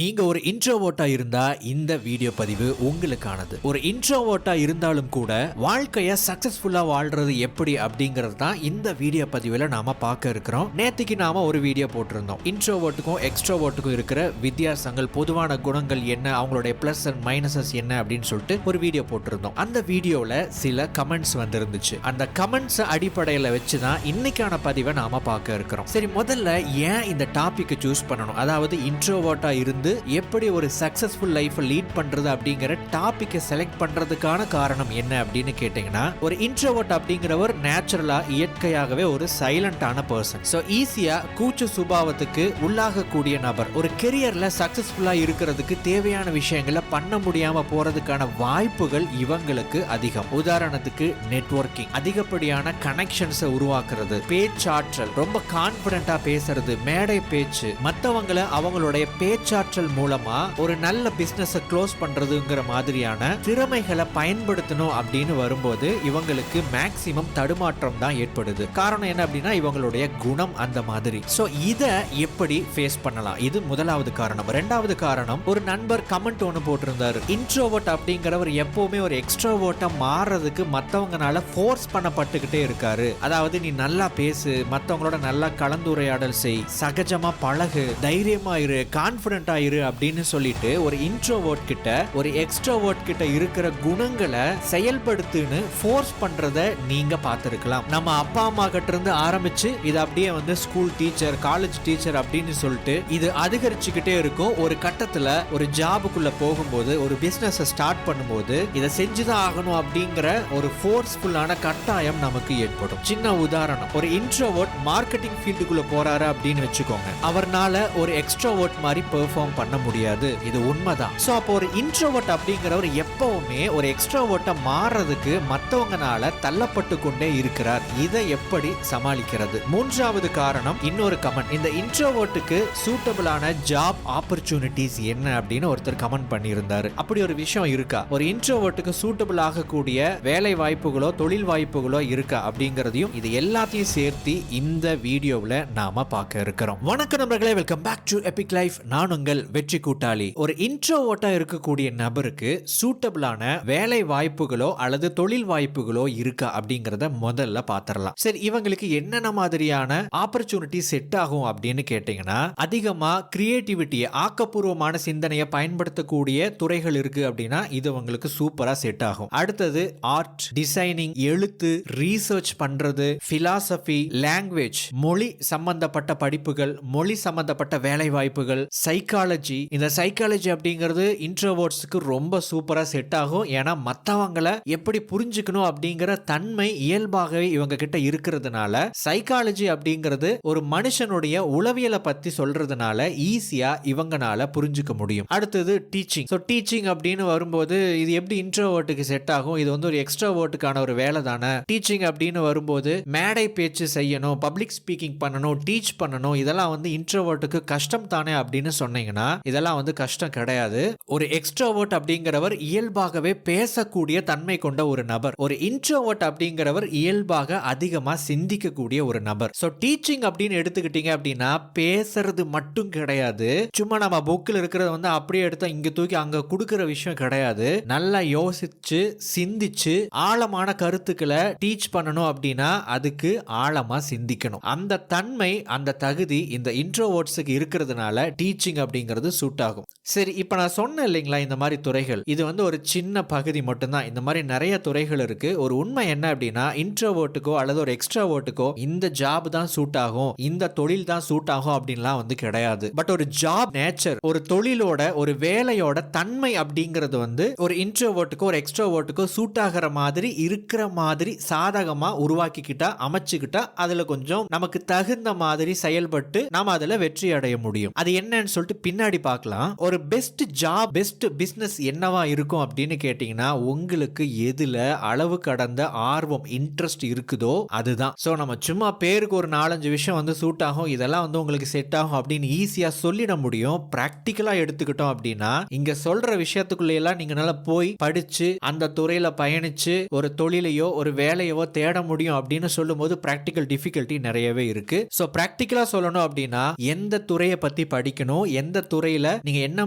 நீங்க ஒரு இன்ட்ரோவர்ட்டா இருந்தா இந்த வீடியோ பதிவு உங்களுக்கானது. ஒரு இன்ட்ரோவர்ட்டா இருந்தாலும் கூட வாழ்க்கைய சக்சஸ்ஃபுல்லா வாழ்றது எப்படி அப்படிங்கிறது தான் இந்த வீடியோ பதிவுல நாம பார்க்க இருக்கிறோம். நேத்திக்கு நாம ஒரு வீடியோ போட்டிருந்தோம். இன்ட்ரோவர்ட்டுக்கும் எக்ஸ்ட்ரோவர்ட்டுக்கும் இருக்கிற வித்தியாசங்கள், பொதுவான குணங்கள் என்ன, அவங்களுடைய பிளஸ் அண்ட் மைனஸஸ் என்ன அப்படின்னு சொல்லிட்டு ஒரு வீடியோ போட்டிருந்தோம். அந்த வீடியோல சில கமெண்ட்ஸ் வந்திருந்துச்சு. அந்த கமெண்ட்ஸ் அடிப்படையில வச்சுதான் இன்னைக்கான பதிவை நாம பார்க்க இருக்கிறோம். சரி, முதல்ல ஏன் இந்த டாபிக் சூஸ் பண்ணணும், அதாவது இன்ட்ரோவர்ட்டா இருந்து எப்படி ஒரு சக்சஸ்ஃபுல் லைஃப் லீட் பண்றது அப்படிங்கிற டாபிக்கை செலக்ட் பண்றதுக்கான காரணம் என்ன அப்படின்னு கேட்டீங்கன்னா, ஒரு இன்ட்ரோவர்ட் அப்படிங்கிறவர் நேச்சுரலா இயற்கையாகவே ஒரு சைலண்டான பர்சன். சோ ஈஸியா கூச்ச சுபாவத்துக்கு உள்ளாகக்கூடிய நபர். ஒரு கெரியர்ல சக்சஸ்ஃபுல்லா இருக்கிறதுக்கு தேவையான விஷயங்களை பண்ண முடியாம போறதுக்கான வாய்ப்புகள் இவங்களுக்கு அதிகம். உதாரணத்துக்கு நெட்வொர்க்கிங், அதிகப்படியான கனெக்ஷன்ஸ் உருவாக்குறது, பேச்சாற்றல், ரொம்ப கான்பிடென்ட்டா பேசுறது, மேடை பேச்சு, மற்றவங்களை அவங்களுடைய பேச்சாற்றல் மூலமா ஒரு நல்ல பிசினஸ் க்ளோஸ் பண்றதுங்கிற மாதிரியான திறமைகளை பயன்படுத்தணும் அப்படின்னு வரும்போது இவங்களுக்கு மேக்சிமம் தடுமாற்றம் தான் ஏற்படுது. காரணம் என்ன அப்படின்னா, இவங்களுடைய குணம் அந்த மாதிரி. சோ இத எப்படி ஃபேஸ் பண்ணலாம், இது முதலாவது காரணம். இரண்டாவது காரணம், ஒரு நண்பர் கமெண்ட் ஒன்னு போட்டிருந்தாரு. இன்ட்ரோவர்ட் அப்படிங்கிறவர் எப்பவுமே ஒரு எக்ஸ்ட்ரோவர்ட்டா மாறுறதுக்கு மத்தவங்கனால ஃபோர்ஸ் பண்ணப்பட்டுக்கிட்டே இருக்காரு. அதாவது நீ நல்லா பேசு, மத்தவங்களோட நல்லா கலந்துரையாடல் செய், சகஜமா பழகு, தைரியமா இரு, கான்பிடென்ட்டா இரு அப்படின்னு சொல்லிட்டு ஒரு இன்ட்ரோவர்ட் கிட்ட ஒரு எக்ஸ்ட்ரோவர்ட் கிட்ட இருக்கிற குணங்களை செயல்படுத்துன்னு ஃபோர்ஸ் பண்றத நீங்க பார்த்திருக்கலாம். நம்ம அப்பா அம்மா கிட்ட இருந்து ஆரம்பிச்சு இது அப்படியே வந்து ஸ்கூல் டீச்சர், காலேஜ் டீச்சர் அப்படின்னு சொல்லிட்டு இது அதிகரிச்சுக்கிட்டே இருக்கும். ஒரு கட்டத்துல ஒரு ஜாபுக்குள்ள போகும்போது, ஒரு பிசினஸ் ஸ்டார்ட் பண்ணும்போது இதை செஞ்சுதான் ஆகணும் அப்படிங்கிற ஒரு ஃபோர்ஸ்ஃபுல்லான கட்டாயம் நமக்கு ஏற்படும். சின்ன உதாரணம், ஒரு இன்ட்ரோவர்ட் மார்க்கெட்டிங் ஃபீல்டுக்குள்ள போறாரு அப்படின்னு வச்சுக்கோங்க. அவர்னால ஒரு எக்ஸ்ட்ரோவர்ட் மாதிரி பெர்ஃபார்ம் பண்ண முடியாது, இது உண்மைதான். சோ அப்போ ஒரு இன்ட்ரோவர்ட் அப்படிங்கிறவர் எப்பவுமே ஒரு எக்ஸ்ட்ரோவர்ட்டா மாறதுக்கு மத்தவங்கனால தள்ளப்பட்டு கொண்டே இருக்கிறார். இதை எப்படி சமாளிக்கிறது? மூன்றாவது காரணம், இன்னொரு கமெண்ட். இந்த இன்ட்ரோவர்ட்டுக்கு சூட்டபிளான ஜாப் ஆப்பர்ச்சுனிட்டிஸ் என்ன அப்படின்னு ஒருத்தர் கமெண்ட் பண்ணியிருந்தாரு. அப்படி ஒரு விஷயம் இருக்கா? ஒரு இன்ட்ரோவர்ட்டுக்கு சூட்டபிள் ஆகக்கூடிய வேலை வாய்ப்புகளோ தொழில் வாய்ப்புகளோ இருக்கா அப்படிங்கறதையும் இது எல்லாத்தையும் சேர்த்து இந்த வீடியோவில் நாம பார்க்க இருக்கிறோம். வணக்கம் நண்பர்களே, welcome back to epic life. நான் உங்கள் வெற்றி கூட்டாளி. ஒரு இன்ட்ரோவர்ட்டா இருக்கக்கூடிய நபருக்கு சூட்டபிளான வேலை வாய்ப்புகளோ அல்லது தொழில் வாய்ப்புகளோ இருக்கா அப்படிங்கறத முதல்ல பாத்திரலாம். சரி, இவங்களுக்கு என்னென்ன மாதிரியான ஆப்பர்ச்சுனிட்டி செட் ஆகும் அப்படின்னு கேட்டீங்கன்னா, அதிகமா கிரியேட்டிவிட்டி, ஆக்கப்பூர்வமான சிந்தனையை பயன்படுத்தக்கூடிய துறைகள் இருக்கு அப்படின்னா இது உங்களுக்கு சூப்பரா செட் ஆகும். அடுத்தது ஆர்ட், டிசைனிங், எழுத்து, ரீசர்ச் பண்றது, பிலாசபி, லாங்குவேஜ், மொழி சம்பந்தப்பட்ட படிப்புகள், மொழி சம்பந்தப்பட்ட வேலை வாய்ப்புகள், சைக்காலஜி. இந்த சைக்காலஜி அப்படிங்கிறது இன்ட்ரோவர்ட்ஸ்க்கு ரொம்ப சூப்பரா செட் ஆகும். ஏன்னா மற்றவங்களை எப்படி புரிஞ்சுக்கணும் அப்படிங்கிற தன்மை இயல்பாகவே இவங்க கிட்ட இருக்கிறதுனால சைக்காலஜி அப்படிங்கிறது ஒரு மனுஷனுடைய உளவியலை பத்தி சொல்றதுனால ஈஸியா இவங்கனால புரிஞ்சுக்க முடியும். அடுத்தது டீச்சிங். ஸோ டீச்சிங் அப்படின்னு வரும்போது இது எப்படி இன்ட்ரோவர்ட்டுக்கு செட் ஆகும்? இது வந்து ஒரு எக்ஸ்ட்ரோவர்ட்டுக்கான ஒரு வேலை தானே. டீச்சிங் அப்படின்னு வரும்போது மேடை பேச்சு செய்யணும், பப்ளிக் ஸ்பீக்கிங் பண்ணணும், டீச் பண்ணணும், இதெல்லாம் வந்து இன்ட்ரோவர்ட்டுக்கு கஷ்டம் தானே அப்படின்னு சொன்னீங்கன்னா இதெல்லாம் வந்து கஷ்டம் கிடையாது. ஒரு எக்ஸ்ட்ரோவர்ட் அப்படிங்கிறவர் இயல்பாகவே பேசக்கூடிய தன்மை கொண்ட ஒரு நபர். ஒரு இன்ட்ரோவர்ட் அப்படிங்கிறவர் இயல்பாக அதிகமா சிந்திக்கக்கூடிய ஒரு நபர். சோ டீச்சிங் அப்படின்னு எடுத்துக்கிட்டீங்க அப்படின்னா பேசுறது மட்டும் கிடையாது. சும்மா நம்ம புக்கில் இருக்கிறத வந்து அப்படியே எடுத்தா இங்க தூக்கி அங்க கொடுக்கிற விஷயம் கிடையாது. நல்லா யோசிச்சு சிந்திச்சு ஆழமான கருத்துக்களை டீச் பண்ணணும் அப்படின்னா அதுக்கு ஆழமா சிந்திக்கணும். அந்த தன்மை, அந்த தகுதி இந்த இன்ட்ரோவர்ட்ஸுக்கு இருக்கிறதுனால டீச்சிங் அப்படிங்கிறது சூட் ஆகும். சரி, இப்ப நான் சொன்னேன் இல்லைங்களா, இந்த மாதிரி துறைகள் இது வந்து ஒரு சின்ன பகுதி மட்டும்தான். இந்த மாதிரி நிறைய துறைகள் இருக்கு. ஒரு உண்மை என்ன அப்படின்னா, இன்ட்ரோவர்ட்டுக்கோ அல்லது ஒரு எக்ஸ்ட்ரோவர்ட்டுக்கோ இந்த ஜாப் தான் சூட் ஆகும், இந்த தொழில் தான் சூட் ஆகும் அப்படின்லாம் வந்து கிடையாது. பட் ஒரு ஜாப் நேச்சர், ஒரு தொழிலோட ஒரு வேலையோட தன்மை அப்படிங்கிறது வந்து ஒரு இன்ட்ரோவர்ட்டுக்கோ ஒரு எக்ஸ்ட்ரோவர்ட்டுக்கோ சூட் ஆகிற மாதிரி இருக்கிற மாதிரி சாதகமா உருவாக்கிக்கிட்டா, அமைச்சுக்கிட்டா அதுல கொஞ்சம் நமக்கு தகுந்த மாதிரி செயல்பட்டு நாம அதுல வெற்றி அடைய முடியும். அது என்னன்னு சொல்லிட்டு பின்னாடி பார்க்கலாம். ஒரு பெஸ்ட் ஜாப், பெஸ்ட் பிசினஸ் என்னவா இருக்கும் அப்படின்னு கேட்டீங்கன்னா, உங்களுக்கு எதுல அளவு கடந்த ஆர்வம், இன்ட்ரெஸ்ட் இருக்குதோ அதுதான். சோ நம்ம சும்மா பேருக்கு ஒரு 4-5 விஷயம் வந்து சூட் ஆகும், இதெல்லாம் வந்து உங்களுக்கு செட் ஆகும் அப்படின்னு ஈஸியா சொல்லிட முடியும். பிராக்டிக்கலா எடுத்துக்கிட்டோம் அப்படின்னா இங்க சொல்ற விஷயத்துக்குள்ள எல்லாம் நீங்க நல்லா போய் படிச்சு அந்த துறையில பயணிச்சு ஒரு தொழிலையோ ஒரு வேலையோ தேட முடியும் அப்படின்னு சொல்லும் போது பிராக்டிக்கல் டிஃபிகல்ட்டி நிறையவே இருக்கு. சோ பிராக்டிக்கலா சொல்லணும் அப்படின்னா எந்த துறையை பத்தி படிக்கணும், எந்த துறையில நீங்க என்ன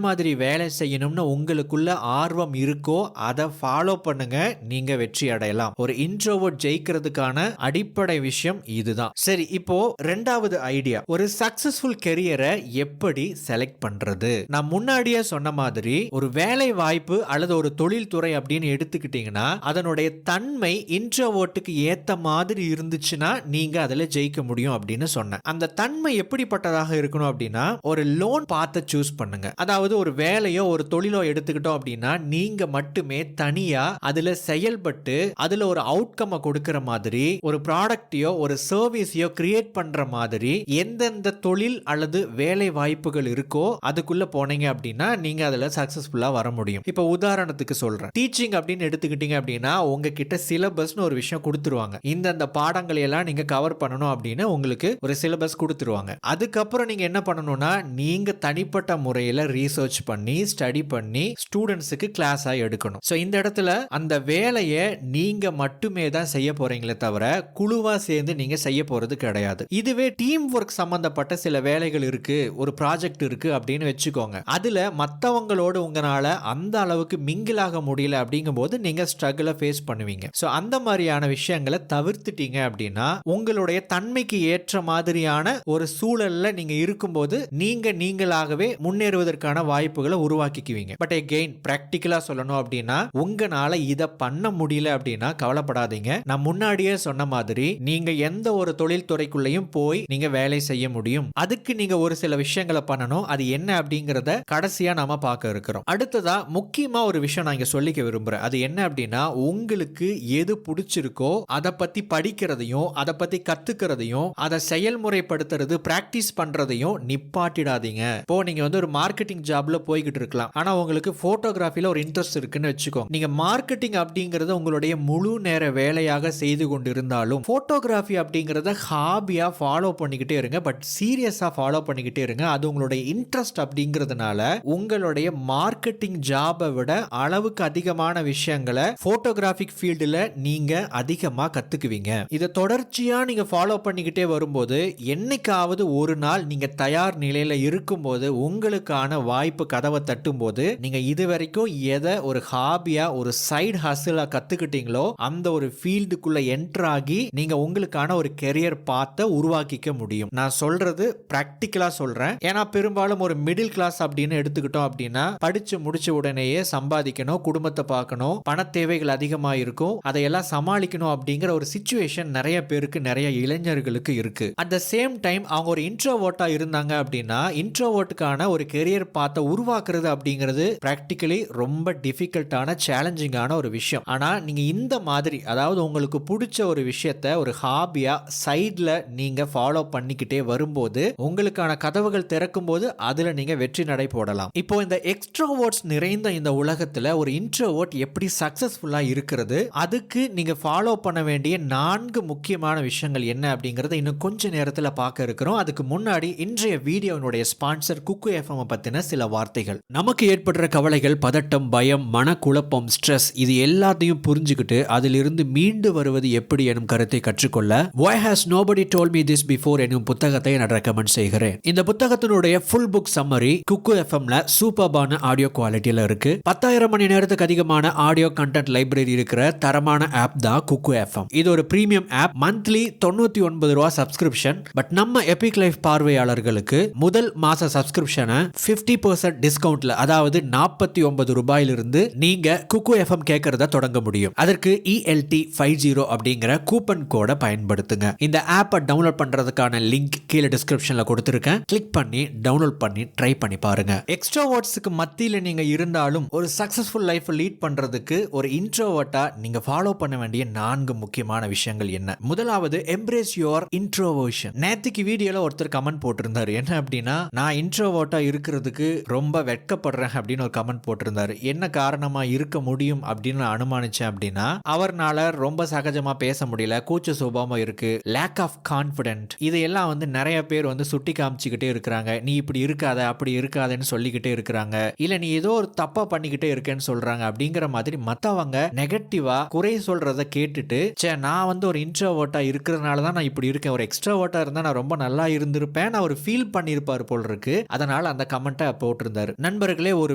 மாதிரி வேலை செய்யணும்னு உங்களுக்குள்ள ஆர்வம் இருக்கோ அதை ஃபாலோ பண்ணுங்க, நீங்க வெற்றி அடையலாம். ஒரு இன்ட்ரோவர்ட் ஜெயிக்கிறதுக்கான அடிப்படை விஷயம் இதுதான். சரி, இப்போ ரெண்டாவது ஐடியா, ஒரு சக்சஸ்ஃபுல் கெரியரை எப்படி செலக்ட் பண்றது? நான் முன்னாடியே சொன்ன மாதிரி ஒரு வேலை வாய்ப்பு அல்லது ஒரு தொழில் துறை அப்படின்னு எடுத்துக்கிட்டீங்கன்னா அதனுடைய தன்மை இன்ட்ரோவர்ட்டுக்கு ஏத்த மாதிரி இருந்துச்சுன்னா நீங்க அதுல ஜெயிக்க முடியும் அப்படின்னு சொன்னேன். அந்த தன்மை எப்படிப்பட்டதாக இருக்கணும் அப்படின்னா, ஒரு லோன் பாத்தை சூஸ் பண்ணுங்க. அதாவது ஒரு வேலையோ ஒரு தொழிலோ எடுத்துக்கிட்டோம் அப்படின்னா நீங்க மட்டுமே தனியா அதுல செயல்பட்டு அதுல ஒரு அவுட்கம் கொடுக்கிற மாதிரி ஒரு ப்ராடக்டையோ ஒரு சர்வீஸையோ கிரியேட் பண்ற மாதிரி எந்தெந்த தொழில் அல்லது வேலை வாய்ப்புகள் இருக்கோ அதுக்குள்ள போனீங்க அப்படின்னா நீங்க அதுல சக்சஸ்ஃபுல்லா வர முடியும். இப்ப உதாரணத்துக்கு சொல்றேன், டீச்சிங் அப்படின்னு எடுத்துக்கிட்டீங்க அப்படின்னா உங்ககிட்ட சிலபஸ்னு ஒரு விஷயம் கொடுத்துருவாங்க. இந்த பாடங்களை எல்லாம் நீங்க கவர் பண்ணணும் அப்படின்னு உங்களுக்கு ஒரு சிலபஸ் கொடுத்துருவாங்க. அதுக்கப்புறம் நீங்க என்ன பண்ணணும்னா நீங்க தனிப்பட்ட முறையில் ரீசர்ச் பண்ணி ஸ்டடி பண்ணி ஸ்டூடெண்ட்ஸுக்கு கிளாஸா எடுக்கணும். ஸோ இந்த இடத்துல அந்த வேலையை நீங்க மட்டுமே தான் செய்ய போறீங்களே தவிர குழுவா சேர்ந்து நீங்க செய்ய போறது கிடையாது. இதுவே டீம் ஒர்க் சம்பந்தப்பட்ட சில வேலைகள் இருக்கு, ஒரு ப்ராஜெக்ட் இருக்கு அப்படின்னு வச்சுக்கோங்க. அதுல மற்றவங்களோடு உங்களால அந்த அளவுக்கு மிங்கிள் ஆக முடியல அப்படிங்கும் போது நீங்க ஸ்ட்ரகிளை ஃபேஸ் பண்ணுவீங்க. ஸோ அந்த மாதிரியான விஷயங்களை தவிர்த்துட்டீங்க அப்படின்னா உங்களுடைய தன்மைக்கு ஏற்ற மாதிரியான ஒரு சூழல்ல நீங்க இருக்கும்போது நீங்களாகவே முன்னேறுவதற்கான வாய்ப்புகளை உருவாக்கிக்குவீங்க. பட் அகைன் பிராக்டிகலா சொல்லணும் அப்படின்னா உங்களால இதை பண்ண முடியல அப்படின்னா கவலைப்படாதீங்க. நான் முன்னாடியே சொன்ன மாதிரி நீங்க எந்த ஒரு தொழில் துறைக்குள்ளேயும் போய் நீங்க வேலை செய்ய முடியும். அதுக்கு நீங்க ஒரு சில விஷயங்களை பண்ணணும். அது என்ன அப்படிங்கறத கடைசியா நாம பார்க்க இருக்கிறோம். அடுத்ததா முக்கியமா ஒரு விஷயம் நான் இங்க சொல்லிக்க விரும்புறேன். அது என்ன அப்படின்னா, உங்களுக்கு எது பிடிச்சிருக்கோ அதை பத்தி படிக்கிறதையும் அதை பத்தி கத்துக்கிறதையும் அதை செயல்முறைப்படுத்துறது பிராக்டிஸ் பண்றதையும் நிப்பாட்டிடாதீங்க. இப்போ நீங்க ஒரு மார்க்கெட்டிங் ஜாப்ல போய்கிட்டு இருக்கலாம், ஆனா உங்களுக்கு போட்டோகிராஃபில ஒரு இன்ட்ரெஸ்ட் இருக்குன்னு வச்சுக்கோங்க. நீங்க மார்க்கெட்டிங் அப்படிங்கறது உங்களுடைய முழு நேர வேலையாக செய்து கொண்டு இருந்தாலும் போட்டோகிராஃபி அப்படிங்கறத ஹாபியா ஃபாலோ பண்ணிக்கிட்டே இருங்க. பட் சீரியஸா ஃபாலோ பண்ணிக்கிட்டே இருங்க. அது உங்களுடைய இன்ட்ரெஸ்ட் அப்படிங்கறதுனால உங்களுடைய மார்க்கெட்டிங் ஜாபை விட அளவுக்கு அதிகமான விஷயங்களை போட்டோகிராஃபிக் ஃபீல்டுல நீங்க அதிகமா கத்துக்குவீங்க. இதை தொடர்ச்சியா நீங்க ஃபாலோ பண்ணிக்கிட்டே வரும்போது என்னைக்காவது ஒரு நாள் நீங்க தயார் நிலையில இருக்கும்போது உங்களுக்கான வாய்ப்பு கதவை தட்டும் போது நீங்க இதுவரைக்கும் எதை ஒரு ஹாபியா ஒரு சைடு ஹஸ்லா கத்துக்கிட்டீங்களோ அந்த ஒரு ஃபீல்டுக்குள்ள என்டர் ஆகி நீங்க உங்களுக்கான ஒரு கெரியர் பாத்தை உருவாக்கிக்க முடியும். நான் சொல்றது பிராக்டிகலா சொல்றேன். ஏன்னா பெரும்பாலும் ஒரு மிடில் கிளாஸ் அப்படின்னு எடுத்துக்கிட்டோம் அப்படின்னா படிச்சு முடிச்ச உடனேயே சம்பாதிக்கணும், குடும்பத்தை பார்க்கணும், பண தேவைகள் அதிகமா இருக்கும், அதையெல்லாம் சமாளிக்கணும் அப்படிங்கிற ஒரு சிச்சுவேஷன் நிறைய பேருக்கு, நிறைய இளைஞர்களுக்கு இருக்கு. அட் த சேம் டைம் அவங்க ஒரு இன்ட்ரோவர்ட்டா இருந்தாங்க அப்படின்னா இன்ட்ரோவர்ட்டுக்கான ஒரு கெரியர் பாத்தை உருவாக்குறது அப்படிங்கிறது பிராக்டிகலி ரொம்ப டிஃபிகல்ட்டான சேலஞ்சிங்கான ஒரு விஷயம். ஆனா நீங்க இந்த மாதிரி அதாவது உங்களுக்கு பிடிச்ச ஒரு விஷயத்தை ஒரு ஹாபியா சைட்ல நீங்க ஃபாலோ பண்ணிக்கிட்டே வரும்போது உங்களுக்கான கதவுகள் திறக்கும் போது அதுல நீங்க வெற்றி நடை போடலாம். இப்போ இந்த எக்ஸ்ட்ரோவர்ட்ஸ் நிறைந்த இந்த உலகத்துல ஒரு இன்ட்ரோவர்ட் எப்படி சக்சஸ்ஃபுல்லா இருக்கிறது, அதுக்கு நீங்க ஃபாலோ பண்ண வேண்டிய 4 முக்கியமான விஷயங்கள் என்ன அப்படிங்கறத இன்னும் கொஞ்ச நேரத்துல பார்க்க இருக்கிறோம். அதுக்கு முன்னாடி இன்றைய வீடியோனுடைய ஸ்பான்சர் குக்கு எஃப்எம் பத்தின சில வார்த்தைகள். நமக்கு ஏற்படுற கவலைகள், பதட்டம், பயம், மனக்குழப்பம், ஸ்ட்ரெஸ் இது எல்லாத்தையும் புரிஞ்சுக்கிட்டு அதிலிருந்து மீண்டு வருவது எப்படி எனும் கருத்தை கற்றுக்கொள்ள Why Has Nobody Told Me This Before எனும் புத்தகத்தை நான் ரெக்கமெண்ட் செய்கிறேன். இந்த புத்தகத்தினுடைய ஃபுல் புக் சம்மரி குக்கு எஃப்எம்ல சூப்பர்பான ஆடியோ குவாலிட்டியில இருக்கு. 10,000 மணி நேரத்துக்கு அதிகமான ஆடியோ கண்டென்ட் லைப்ரரி இருக்கிற தரமான ஆப் தான் குக்கு எஃப்எம். இது ஒரு பிரீமியம் ஆப். மந்த்லி 99 ரூபாய் சப்ஸ்கிரிப்ஷன். பட் நம்ம எபிக் லைஃப் பார்வையாளர்களுக்கு முதல் மாச சப்ஸ்கிரிப்ஷனை 50% டிஸ்கவுண்ட்ல, அதாவது 49 ரூபாயிலிருந்து நீங்க குக்கு எஃப்எம் கேட்கறத தொடங்க முடியும். அதற்கு ELT50 அப்படிங்கிற கூப்பன் கோடை பயன்படுத்துங்க. இந்த ஆப்பை டவுன்லோட் பண்றதுக்கான லிங்க் கீழே டிஸ்கிரிப்ஷன்ல கொடுத்திருக்கேன். கிளிக் பண்ணி டவுன்லோட் பண்ணி ட்ரை பண்ணி பாருங்க. எக்ஸ்ட்ரோவர்ட்ஸ்க்கு மத்தியில நீங்க இருந்தாலும் ஒரு சக்சஸ்ஃபுல் லைஃப் லீட் பண்றதுக்கு ஒரு இன்ட்ரோவர்ட்டா நீங்க ஃபாலோ பண்ண வேண்டிய 4 முக்கியமான விஷயங்கள் என்ன? முதலாவது, எம்ப்ரேஸ் யுவர் இன்ட்ரோவர்ஷன். நேத்துக்கு வீடியோல ஒருத்தர் கமெண்ட் போட்டிருந்தாரு. என்ன அப்படின்னா, நான் இன்ட்ரோவர்ட்டா இருக்கிறதுக்கு ரொம்ப வெட்கப்படுறேன் அப்படின்னு ஒரு கமெண்ட் போட்டிருந்தாரு. என்ன காரணமா இருக்க முடியும் அப்படின்னு அனுமானிச்சேன் அப்படின்னா, அவர்னால ரொம்ப சகஜமா பேச முடியல, கூச்ச சுபாவம் இருக்கு, லேக் ஆஃப் கான்ஃபிடென்ட், இதையெல்லாம் நிறைய பேர் சுட்டி காமிச்சுக்கிட்டே இருக்கிறாங்க. நீ இப்படி இருக்காத, அப்படி இருக்காதன்னு சொல்லிக்கிட்டே இருக்கிறாங்க. இல்ல நீ ஏதோ ஒரு தப்பா பண்ணிக்கிட்டே இருக்கேன்னு சொல்றாங்க. அப்படிங்கிற மாதிரி மத்தவங்க நெகட்டிவா குறை சொல்றத கேட்டுட்டு, நான் ஒரு இன்ட்ரோவர்ட்டா இருக்கிறதுனால தான் நான் இப்படி இருக்கேன், ஒரு எக்ஸ்ட்ரோவர்ட்டா இருந்தா நான் ரொம்ப நல்லா இருந்திருப்பேன் அவர் ஃபீல் பண்ணியிருப்பார் போல் இருக்கு, அதை அதனால அந்த கமெண்ட்டை போட்டிருந்தாரு. நண்பர்களே, ஒரு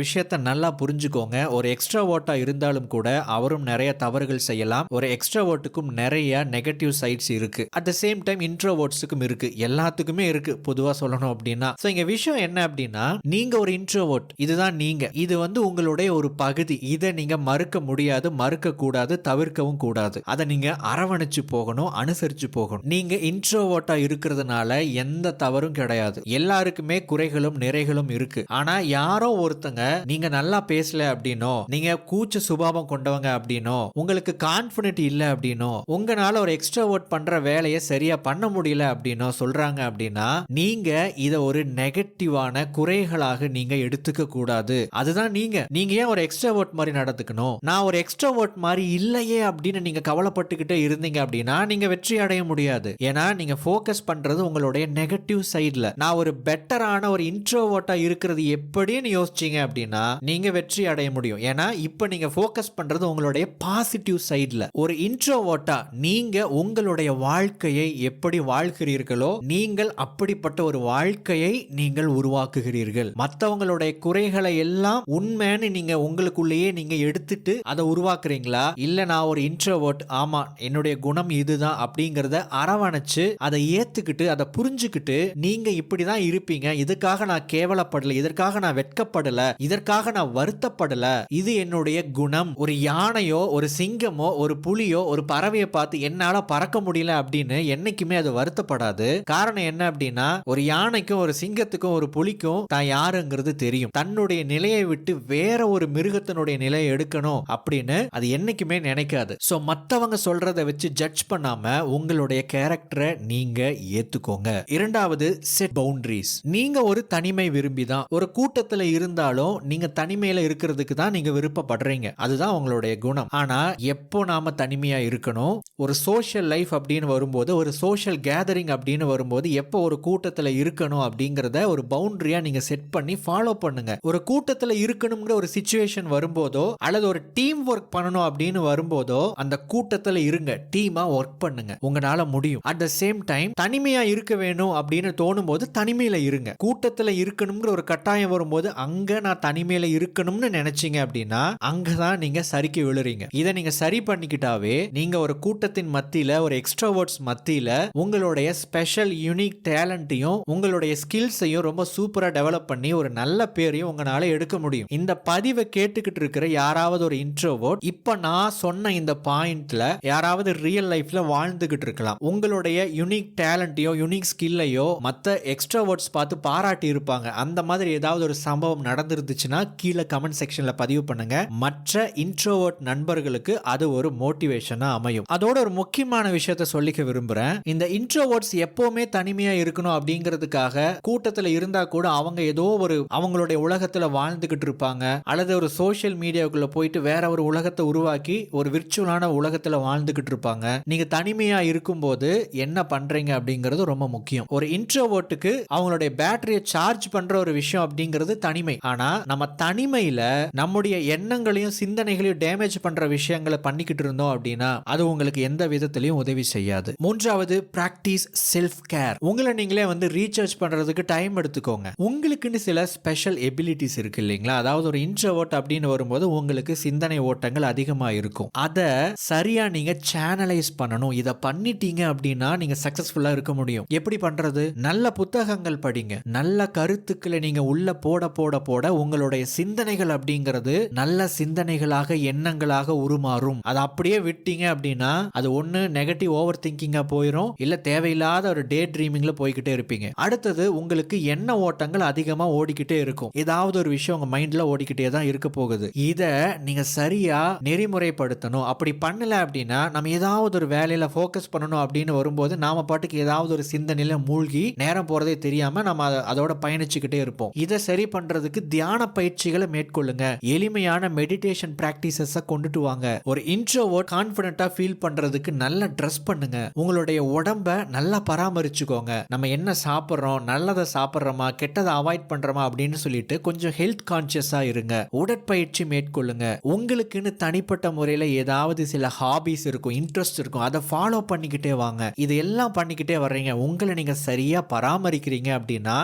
விஷயத்தை நல்லா புரிஞ்சுக்கோங்க. ஒரு எக்ஸ்ட்ராவோர்ட்டா இருந்தாலும் கூட அவரும் நிறைய தவறுகள் செய்யலாம். ஒரு எக்ஸ்ட்ராவோர்ட்டுக்கும் நிறைய நெகட்டிவ் சைட்ஸ் இருக்கு. அட் த சேம் டைம் இன்ட்ரோவர்ட்ஸுக்கும் இருக்கு. எல்லாத்துக்குமே இருக்கு பொதுவா சொல்லணும் அப்படின்னா. சோ இங்க விஷயம் என்ன அப்படின்னா, நீங்க ஒரு இன்ட்ரோவர்ட், இதுதான் நீங்க. இது உங்களுடைய ஒரு பகுதி. இதை நீங்க மறுக்க முடியாது, மறுக்க கூடாது, தவிர்க்கவும் கூடாது. அதை நீங்க அரவணைச்சு போகணும், அனுசரிச்சு போகணும். நீங்க இன்ட்ரோவர்ட்டா இருக்கிறதுனால எந்த தவறும் கிடையாது. எல்லாருக்குமே குறைகளும் நிறைகளும் இருக்கு. ஆனா யாரோ ஒருத்தங்க நீங்க நல்லா பேசல அப்படின்னோ, நீங்க கூச்ச சுபாவம் கொண்டவங்க அப்படின்னோ, உங்களுக்கு கான்பிடன்ட் இல்ல அப்படின்னோ, உங்களால ஒரு எக்ஸ்ட்ரோவர்ட் பண்ற வேலையை சரியா பண்ண முடியல அப்படின்னோ சொல்றாங்க அப்படின்னா, நீங்க இத ஒரு நெகட்டிவான குறைகளாக நீங்க எடுத்துக்க கூடாது. அதுதான் நீங்க ஏன் ஒரு எக்ஸ்ட்ரோவர்ட் மாதிரி நடந்துக்கணும்? நான் ஒரு எக்ஸ்ட்ரோவர்ட் மாதிரி இல்லையே அப்படின்னு நீங்க கவலைப்பட்டுக்கிட்டே இருந்தீங்க அப்படின்னா நீங்க வெற்றி அடைய முடியாது. ஏன்னா நீங்க ஃபோக்கஸ் பண்றது உங்களுடைய நெகட்டிவ் சைடுல. நான் ஒரு பெட்டரான ஒரு இன்ட்ரோவர்ட்டா இருக்கிறது எப்படின்னு யோசிச்சீங்க அப்படின்னா நீங்க வெற்றி அடைய முடியும். ஏன்னா இப்ப நீங்க ஃபோக்கஸ் பண்றது உங்களுடைய பாசிட்டிவ் சைடுல. ஒரு இன்ட்ரோவர்ட்டா நீங்க உங்களுடைய வாழ்க்கையை எப்படி வாழ்கிறீர்களோ நீங்கள் அப்படிப்பட்ட ஒரு வாழ்க்கையை நீங்கள் உருவாக்குகிறீர்கள். மற்றவங்களுடைய குறைகளை எல்லாம் உண்மைன்னு நீங்க உங்களுக்குள்ளேயே நீங்க எடுத்துட்டு அதை உருவாக்குறீங்களா? இல்ல நான் ஒரு இன்ட்ரோவர்ட், ஆமா என்னுடைய குணம் இதுதான் அப்படிங்கறத அரவணைச்சு அதை ஏத்துக்கிட்டு அதை புரிஞ்சுக்கிட்டு நீங்க இப்படிதான் இருப்பீங்க, இதுக்காக நான் கேவலப்படல, இதற்காக நான் வெட்கப்படல, இதற்காக நான் வருத்தப்படல, இது என்னுடைய குணம். ஒரு யானையோ ஒரு சிங்கமோ ஒரு புலியோ ஒரு பறவையை பார்த்து என்னால பறக்க முடியல அப்படின்னு என்னைக்குமே அது வருத்தப்படாது. காரணம் என்ன அப்படின்னா, ஒரு யானைக்கும் ஒரு சிங்கத்துக்கும் ஒரு புலிக்கும் தான் யாருங்கிறது தெரியும். தன்னுடைய நிலையை விட்டு வேற ஒரு மிருகத்தினுடைய நிலையை எடுக்கணும் அப்படின்னு அது என்னைக்குமே நினைக்காது. சோ மத்தவங்க சொல்றதை வச்சு ஜட்ஜ் பண்ணாம உங்களுடைய கேரக்டரை நீங்க ஏத்துக்கோங்க. இரண்டாவது, செட் பவுண்டரிஸ். நீங்க ஒரு தனிமை விரும்பி தான் ஒரு கூட்டத்துல இருந்தாலும் நீங்க தனிமையில இருக்கிறதுக்கு தான் நீங்க விருப்பப்படுறீங்க. அதுதான் உங்களுடைய குணம். ஆனா எப்போ நாம தனிமையா இருக்கணும், ஒரு சோஷியல் லைஃப் அப்படின்னு வரும்போது, ஒரு சோஷியல் கேதரிங் அப்படின்னு வரும்போது எப்போ ஒரு கூட்டத்துல இருக்கணும் அப்படிங்கறத ஒரு பவுண்டரியா நீங்க செட் பண்ணி ஃபாலோ பண்ணுங்க. ஒரு கூட்டத்துல இருக்கணும்ங்கிற ஒரு சிச்சுவேஷன் வரும்போதோ அல்லது ஒரு டீம் ஒர்க் பண்ணணும் அப்படின்னு வரும்போதோ அந்த கூட்டத்துல இருங்க, டீமா ஒர்க் பண்ணுங்க, உங்களால முடியும். அட் த சேம் டைம் தனிமையா இருக்க வேணும் அப்படின்னு தோணும் போது தனிமையில இருங்க. கூட்டத்துல இருக்கணும்ங்கிற ஒரு கட்டாயம் வரும்போது அங்க நான் தனிமையில இருக்கணும்னு நினைச்சீங்க அப்படின்னா அங்கதான் நீங்க சரிக்கு விழுறீங்க. இதை நீங்க சரி பண்ணிக்கிட்டாவே நீங்க ஒரு கூட்டத்தின் மத்தியில, ஒரு எக்ஸ்ட்ரோவர்ட்ஸ் மத்தியில உங்களுடைய ஸ்பெஷல் யூனிக் டேலண்ட்டையும் உங்களுடைய ஸ்கில்ஸையும் ரொம்ப சூப்பரா டெவலப் பண்ணி ஒரு நல்ல பேரையும் உங்களால எடுக்க முடியும். இந்த பதிவை கேட்டுக்கிட்டு இருக்கிற யாராவது ஒரு இன்ட்ரோவர்ட் இப்ப நான் சொன்ன இந்த பாயிண்ட்ல யாராவது ரியல் லைஃப்ல வாழ்ந்துகிட்டு இருக்கலாம். உங்களுடைய யூனிக் டேலண்ட்டையோ யூனிக் ஸ்கில்லையோ மத்த எக்ஸ்ட்ரோவர்ட்ஸ் பார்த்து பாராட்டி இருப்பாங்க. அந்த மாதிரி ஏதாவது ஒரு சம்பவம் நடந்துருந்துச்சுன்னா கீழே கமெண்ட் செக்ஷன்ல பதிவு பண்ணுங்க. மற்ற இன்ட்ரோவர்ட் நண்பர்களுக்கு அது ஒரு மோட்டிவேஷனா அமையும். அதோட ஒரு முக்கியமான விஷயத்தை சொல்லிக்க விரும்புறேன். இந்த இன்ட்ரோவர்ட்ஸ் எப்பவுமே தனிமையா இருக்கணும் அப்படிங்கிறதுக்காக கூட்டத்துல இருந்தா கூட அவங்க ஏதோ ஒரு அவங்களுடைய உலகத்துல வாழ்ந்துகிட்டு இருப்பாங்க, அல்லது ஒரு சோஷியல் மீடியாவுக்குள்ள போயிட்டு வேற ஒரு உலகத்தை உருவாக்கி ஒரு விர்ச்சுவலான உலகத்துல வாழ்ந்துகிட்டு இருப்பாங்க. நீங்க தனிமையா இருக்கும்போது என்ன பண்றீங்க அப்படிங்கிறது ரொம்ப முக்கியம். ஒரு இன்ட்ரோவர்ட்டுக்கு அவங்களுடைய பேட்டரியை சார்ஜ் பண்ற ஒரு விஷயம் அப்படிங்கிறது தனிமை. ஆனா நம்ம தனிமையில நம்முடைய எண்ணங்களையும் சிந்தனைகளையும் டேமேஜ் பண்ற விஷயங்களை பண்ணிக்கிட்டு இருந்தோம் அப்படின்னா அது உங்களுக்கு எந்த விதத்திலையும் உதவி செய்யாது. மூன்றாவது, பிராக்டிஸ் செல்ஃப் கேர். உங்களை நீங்களே ரீசார்ஜ் பண்றதுக்கு டைம் எடுத்துக்கோங்க. உங்களுக்குன்னு சில ஸ்பெஷல் எபிலிட்டிஸ் இருக்கு இல்லைங்களா? அதாவது ஒரு இன்ட்ரோவர்ட் அப்படின்னு வரும்போது உங்களுக்கு சிந்தனை ஓட்டங்கள் அதிகமா இருக்கும். அதை சரியா நீங்க சேனலைஸ் பண்ணணும். இதை பண்ணிட்டீங்க அப்படின்னா நீங்க சக்சஸ்ஃபுல்லா இருக்க முடியும். எப்படி பண்றது? நல்ல புத்தகங்கள் படிங்க. நல்ல கருத்துக்களை நீங்க உள்ள போட போட போட உங்களுடைய சிந்தனைகள் அப்படிங்கிறது நல்ல சிந்தனைகளாக எண்ணங்களாக உருமாறும். அதை அப்படியே விட்டீங்க அப்படின்னா அது ஒண்ணு நெகட்டிவ் ஓவர் திங்கிங்கா போயிடும், இல்ல தேவையில்லாத ஒரு டே ட்ரீமிங்ல போய்கிட்டே இருப்பீங்க. அடுத்தது, உங்களுக்கு எண்ண ஓட்டங்கள் அதிகமா ஓடிக்கிட்டே இருக்கும். ஏதாவது ஒரு விஷயம் உங்க மைண்ட்ல ஓடிக்கிட்டே தான் இருக்க போகுது. இத நீங்க சரியா நெறிமுறைப்படுத்தணும். அப்படி பண்ணல அப்படின்னா நம்ம ஏதாவது ஒரு வேலையில ஃபோக்கஸ் பண்ணணும் அப்படின்னு வரும்போது நாம பாட்டுக்கு ஏதாவது ஒரு சிந்தனையில மூழ்கி நேரம் போறதே தெரியாம நம்ம அதோட பயணிச்சுக்கிட்டே இருப்போம். இதை சரி பண்றதுக்கு தியான பயிற்சிகளை மேற்கொள்ளுங்க. எளிமையான மெடிடேஷன் பிராக்டிசஸ் கொண்டுட்டு வாங்க. ஒரு இன்ட்ரோவர்ட் கான்ஃபிடென்ட்டா ஃபீல் பண்றதுக்கு நல்ல ட்ரெஸ் பண்ணுங்க. உங்களுடைய உடம்ப நல்லா பராமரிச்சுக்கோங்க. நம்ம என்ன சாப்பிட்றோம், நல்லதை சாப்பிட்றோமா கெட்டதை அவாய்ட் பண்றோமா அப்படின்னு சொல்லிட்டு கொஞ்சம் ஹெல்த் கான்சியஸா இருங்க. உடற்பயிற்சி மேற்கொள்ளுங்க. உங்களுக்குன்னு தனிப்பட்ட முறையில் ஏதாவது சில ஹாபிஸ் இருக்கும், இன்ட்ரெஸ்ட் இருக்கும், அதை ஃபாலோ பண்ணிக்கிட்டே வாங்க. இது எல்லாம் பண்ணிக்கிட்டே வர்றீங்க, உங்களை நீங்க சரியா பராமரிக்கிறீங்க அப்படின்னா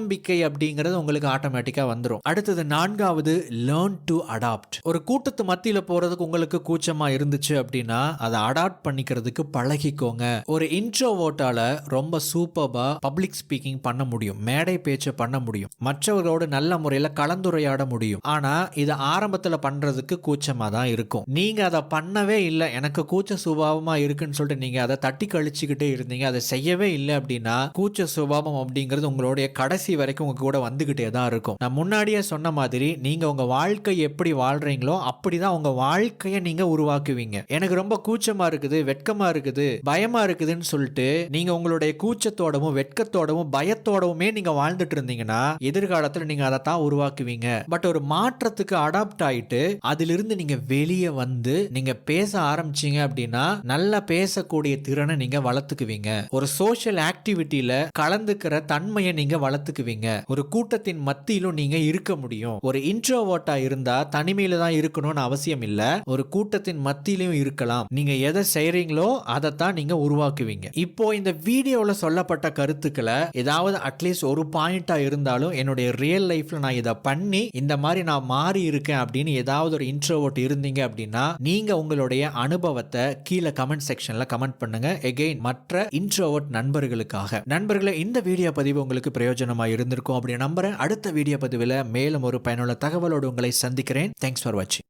தன்னம்பிக்கை அப்படிங்கிறது உங்களுக்கு ஆட்டோமேட்டிக்கா வந்துடும். அடுத்தது 4வது லேர்ன் டு அடாப்ட். ஒரு கூட்டத்து மத்தியில போறதுக்கு உங்களுக்கு கூச்சமா இருந்துச்சு அப்படின்னா அதை அடாப்ட் பண்ணிக்கிறதுக்கு பழகிக்கோங்க. ஒரு இன்ட்ரோவர்ட்டால ரொம்ப சூப்பர்பா பப்ளிக் ஸ்பீக்கிங் பண்ண முடியும், மேடை பேச்சு பண்ண முடியும், மற்றவர்களோடு நல்ல முறையில் கலந்துரையாட முடியும். ஆனா இது ஆரம்பத்துல பண்றதுக்கு கூச்சமா தான் இருக்கும். நீங்க அதை பண்ணவே இல்லை, எனக்கு கூச்ச சுபாவமா இருக்குன்னு சொல்லிட்டு நீங்க அதை தட்டி கழிச்சுக்கிட்டே இருந்தீங்க, அதை செய்யவே இல்லை அப்படின்னா கூச்ச சுபாவம் அப்படிங்கிறது உங்களுடைய கடைசி வரைக்கும் உங்க கூட வந்துகிட்டே தான் இருக்கும். நான் முன்னாடியே சொன்ன மாதிரி நீங்க உங்க வாழ்க்கை எப்படி வாழ்றீங்களோ அப்படிதான் உங்க வாழ்க்கையை நீங்க உருவாக்குவீங்க. எனக்கு ரொம்ப கூச்சமா இருக்குது, வெட்கமா இருக்குது, பயமா இருக்குதுன்னு சொல்லிட்டு நீங்க உங்களுடைய கூச்சத்தோடவும் வெட்கத்தோடவும் பயத்தோடவுமே நீங்க வாழ்ந்துட்டு இருந்தீங்கன்னா எதிர்காலத்தில் நீங்க அதை தான் உருவாக்குவீங்க. பட் ஒரு மாற்றத்துக்கு அடாப்ட் ஆயிட்டு அதிலிருந்து நீங்க வெளியே வந்து நீங்க பேச ஆரம்பிச்சீங்க அப்படின்னா நல்லா பேசக்கூடிய திறனை நீங்க வளர்த்துக்குவீங்க. ஒரு சோஷியல் ஆக்டிவிட்டியில கலந்துக்கிற தன்மையை நீங்க வளர்த்துக்குவீங்க. ஒரு கூட்டத்தின் மத்தியிலும் நீங்க இருக்க முடியும். ஒரு இன்ட்ரோவர்ட்டா இருந்தா தனிமையில தான் இருக்கணும்னு அவசியம் இல்ல, ஒரு கூட்டத்தின் மத்தியிலும் இருக்கலாம். நீங்க எதை செய்றீங்களோ அதைத்தான் நீங்க உருவாக்குவீங்க. இப்போ இந்த வீடியோல சொல்லப்பட்ட கருத்துக்களை ஏதாவது அட்லீஸ்ட் ஒரு பாயிண்டா இருந்தாலும் என்னுடைய ரியல் லைஃப்ல நான் இதை பண்ணி இந்த மாதிரி நான் மாறி இருக்கேன் அப்படின்னு ஏதாவது ஒரு இன்ட்ரோவர்ட் இருந்தீங்க அப்படின்னா நீங்க உங்களுடைய அனுபவத்தை கீழே கமெண்ட் செக்ஷன்ல கமெண்ட் பண்ணுங்க. எகைன் மற்ற இன்ட்ரோவர்ட் நண்பர்களுக்காக. நண்பர்களே, இந்த வீடியோ பதிவு உங்களுக்கு பிரயோஜனமா இருந்திருக்கும் அப்படின்னு நம்புறேன். அடுத்த வீடியோ பதிவில் மேலும் ஒரு பயனுள்ள தகவலோடு உங்களை சந்திக்கிறேன். தேங்க்ஸ் ஃபார் வாட்சிங்.